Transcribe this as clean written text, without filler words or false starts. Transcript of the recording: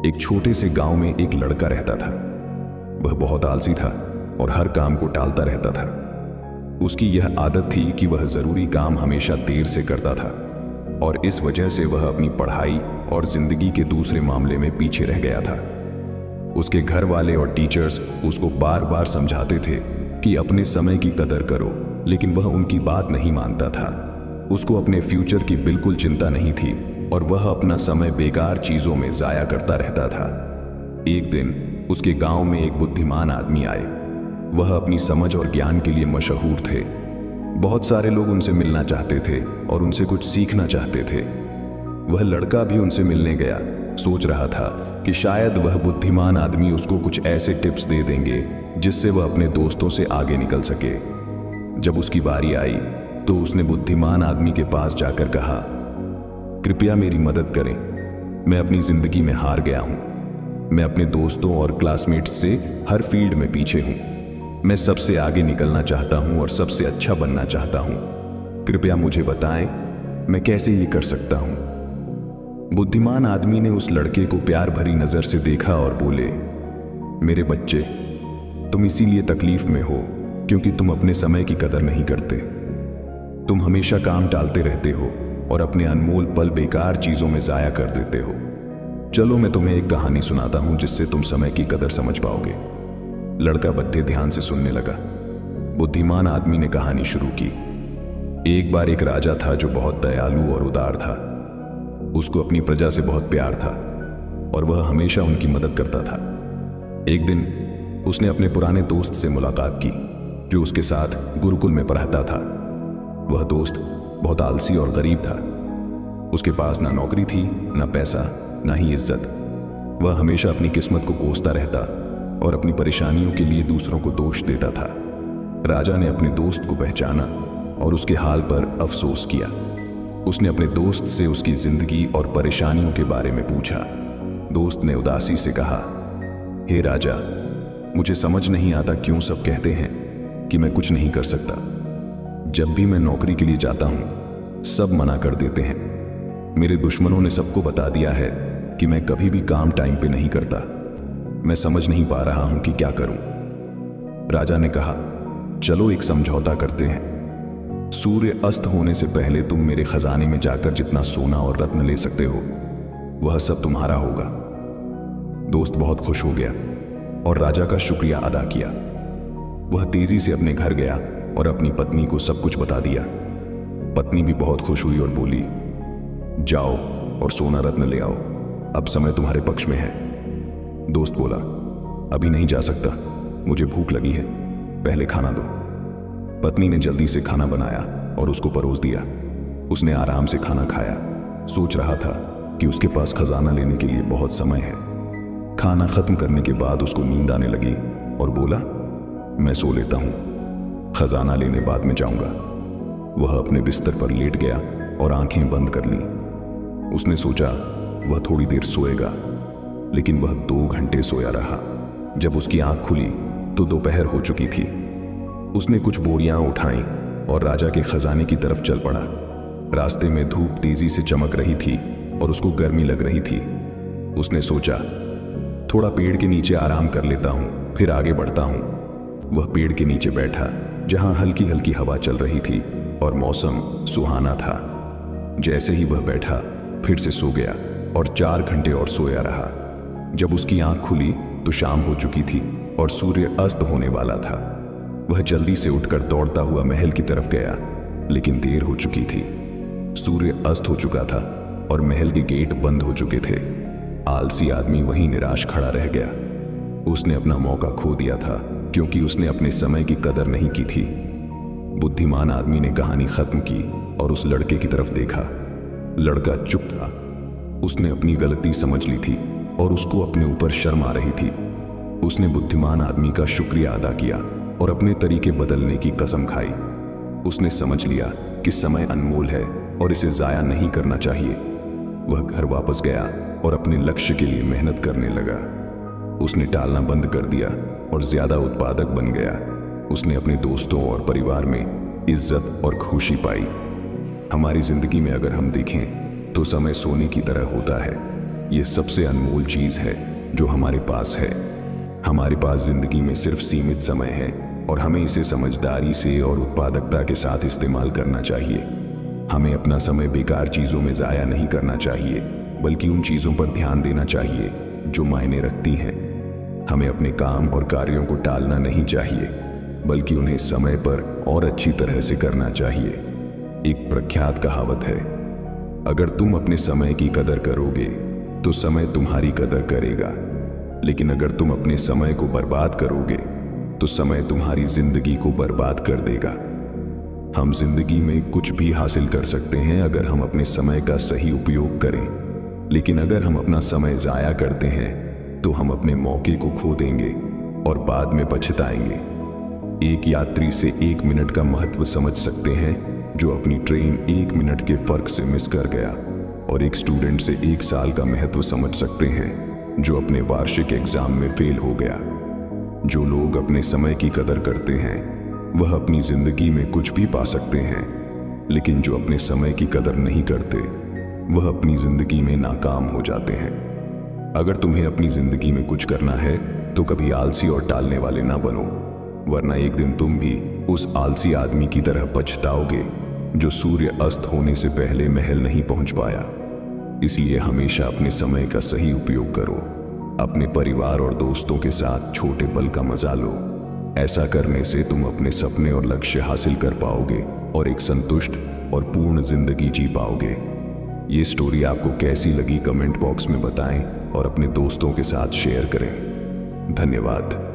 एक छोटे से गांव में एक लड़का रहता था। वह बहुत आलसी था और हर काम को टालता रहता था। उसकी यह आदत थी कि वह जरूरी काम हमेशा देर से करता था और इस वजह से वह अपनी पढ़ाई और जिंदगी के दूसरे मामले में पीछे रह गया था। उसके घर वाले और टीचर्स उसको बार बार समझाते थे कि अपने समय की कदर करो, लेकिन वह उनकी बात नहीं मानता था। उसको अपने फ्यूचर की बिल्कुल चिंता नहीं थी और वह अपना समय बेकार चीजों में जाया करता रहता था। एक दिन उसके गांव में एक बुद्धिमान आदमी आए। वह अपनी समझ और ज्ञान के लिए मशहूर थे। बहुत सारे लोग उनसे मिलना चाहते थे और उनसे कुछ सीखना चाहते थे। वह लड़का भी उनसे मिलने गया, सोच रहा था कि शायद वह बुद्धिमान आदमी उसको कुछ ऐसे टिप्स दे देंगे जिससे वह अपने दोस्तों से आगे निकल सके। जब उसकी बारी आई तो उसने बुद्धिमान आदमी के पास जाकर कहा, कृपया मेरी मदद करें, मैं अपनी जिंदगी में हार गया हूं। मैं अपने दोस्तों और क्लासमेट्स से हर फील्ड में पीछे हूं। मैं सबसे आगे निकलना चाहता हूं और सबसे अच्छा बनना चाहता हूं। कृपया मुझे बताएं, मैं कैसे ये कर सकता हूं। बुद्धिमान आदमी ने उस लड़के को प्यार भरी नजर से देखा और बोले, मेरे बच्चे, तुम इसीलिए तकलीफ में हो क्योंकि तुम अपने समय की कदर नहीं करते। तुम हमेशा काम टालते रहते हो और अपने अनमोल पल बेकार चीजों में जाया कर देते हो। चलो मैं तुम्हें एक कहानी सुनाता हूं जिससे तुम समय की कदर समझ पाओगे। लड़का बड़े ध्यान से सुनने लगा। बुद्धिमान आदमी ने कहानी शुरू की। एक बार एक राजा था जो बहुत दयालु और उदार था। उसको अपनी प्रजा से बहुत प्यार था और वह हमेशा उनकी मदद करता था। एक दिन उसने अपने पुराने दोस्त से मुलाकात की जो उसके साथ गुरुकुल में पढ़ता था। वह दोस्त बहुत आलसी और गरीब था। उसके पास ना नौकरी थी, ना पैसा, ना ही इज्जत। वह हमेशा अपनी किस्मत को कोसता रहता और अपनी परेशानियों के लिए दूसरों को दोष देता था। राजा ने अपने दोस्त को पहचाना और उसके हाल पर अफसोस किया। उसने अपने दोस्त से उसकी जिंदगी और परेशानियों के बारे में पूछा। दोस्त ने उदासी से कहा, हे राजा, मुझे समझ नहीं आता क्यों सब कहते हैं कि मैं कुछ नहीं कर सकता। जब भी मैं नौकरी के लिए जाता हूं, सब मना कर देते हैं। मेरे दुश्मनों ने सबको बता दिया है कि मैं कभी भी काम टाइम पे नहीं करता। मैं समझ नहीं पा रहा हूं कि क्या करूं। राजा ने कहा, चलो एक समझौता करते हैं। सूर्य अस्त होने से पहले तुम मेरे खजाने में जाकर जितना सोना और रत्न ले सकते हो, वह सब तुम्हारा होगा। दोस्त बहुत खुश हो गया और राजा का शुक्रिया अदा किया। वह तेजी से अपने घर गया और अपनी पत्नी को सब कुछ बता दिया। पत्नी भी बहुत खुश हुई और बोली, जाओ और सोना रत्न ले आओ, अब समय तुम्हारे पक्ष में है। दोस्त बोला, अभी नहीं जा सकता, मुझे भूख लगी है, पहले खाना दो। पत्नी ने जल्दी से खाना बनाया और उसको परोस दिया। उसने आराम से खाना खाया। सोच रहा था कि उसके पास खजाना लेने के लिए बहुत समय है। खाना खत्म करने के बाद उसको नींद आने लगी और बोला, मैं सो लेता हूं, खजाना लेने बाद में जाऊंगा। वह अपने बिस्तर पर लेट गया और आंखें बंद कर ली। उसने सोचा वह थोड़ी देर सोएगा, लेकिन वह 2 घंटे सोया रहा। जब उसकी आंख खुली तो दोपहर हो चुकी थी। उसने कुछ बोरियां उठाईं और राजा के खजाने की तरफ चल पड़ा। रास्ते में धूप तेजी से चमक रही थी और उसको गर्मी लग रही थी। उसने सोचा, थोड़ा पेड़ के नीचे आराम कर लेता हूं, फिर आगे बढ़ता हूं। वह पेड़ के नीचे बैठा जहां हल्की हल्की हवा चल रही थी और मौसम सुहाना था। जैसे ही वह बैठा फिर से सो गया और 4 घंटे और सोया रहा। जब उसकी आंख खुली तो शाम हो चुकी थी और सूर्य अस्त होने वाला था। वह जल्दी से उठकर दौड़ता हुआ महल की तरफ गया, लेकिन देर हो चुकी थी। सूर्य अस्त हो चुका था और महल के गेट बंद हो चुके थे। आलसी आदमी वहीं निराश खड़ा रह गया। उसने अपना मौका खो दिया था क्योंकि उसने अपने समय की कदर नहीं की थी। बुद्धिमान आदमी ने कहानी खत्म की और उस लड़के की तरफ देखा। लड़का चुप था। उसने अपनी गलती समझ ली थी और उसको अपने ऊपर शर्म आ रही थी। उसने बुद्धिमान आदमी का शुक्रिया अदा किया और अपने तरीके बदलने की कसम खाई। उसने समझ लिया कि समय अनमोल है और इसे जाया नहीं करना चाहिए। वह घर वापस गया और अपने लक्ष्य के लिए मेहनत करने लगा। उसने टालना बंद कर दिया और ज्यादा उत्पादक बन गया। उसने अपने दोस्तों और परिवार में इज्जत और खुशी पाई। हमारी जिंदगी में अगर हम देखें तो समय सोने की तरह होता है, ये सबसे अनमोल चीज है जो हमारे पास है। हमारे पास जिंदगी में सिर्फ सीमित समय है और हमें इसे समझदारी से और उत्पादकता के साथ इस्तेमाल करना चाहिए। हमें अपना समय बेकार चीजों में जाया नहीं करना चाहिए, बल्कि उन चीजों पर ध्यान देना चाहिए जो मायने रखती हैं। हमें अपने काम और कार्यों को टालना नहीं चाहिए, बल्कि उन्हें समय पर और अच्छी तरह से करना चाहिए। एक प्रख्यात कहावत है, अगर तुम अपने समय की कदर करोगे तो समय तुम्हारी कदर करेगा, लेकिन अगर तुम अपने समय को बर्बाद करोगे तो समय तुम्हारी जिंदगी को बर्बाद कर देगा। हम जिंदगी में कुछ भी हासिल कर सकते हैं अगर हम अपने समय का सही उपयोग करें, लेकिन अगर हम अपना समय जाया करते हैं तो हम अपने मौके को खो देंगे और बाद में पछताएंगे। एक यात्री से 1 मिनट का महत्व समझ सकते हैं जो अपनी ट्रेन 1 मिनट के फर्क से मिस कर गया, और एक स्टूडेंट से 1 साल का महत्व समझ सकते हैं जो अपने वार्षिक एग्जाम में फेल हो गया। जो लोग अपने समय की कदर करते हैं वह अपनी जिंदगी में कुछ भी पा सकते हैं, लेकिन जो अपने समय की कदर नहीं करते वह अपनी जिंदगी में नाकाम हो जाते हैं। अगर तुम्हें अपनी जिंदगी में कुछ करना है तो कभी आलसी और टालने वाले ना बनो, वरना एक दिन तुम भी उस आलसी आदमी की तरह पछताओगे जो सूर्य अस्त होने से पहले महल नहीं पहुंच पाया। इसलिए हमेशा अपने समय का सही उपयोग करो। अपने परिवार और दोस्तों के साथ छोटे पल का मजा लो। ऐसा करने से तुम अपने सपने और लक्ष्य हासिल कर पाओगे और एक संतुष्ट और पूर्ण जिंदगी जी पाओगे। ये स्टोरी आपको कैसी लगी कमेंट बॉक्स में बताएं और अपने दोस्तों के साथ शेयर करें। धन्यवाद।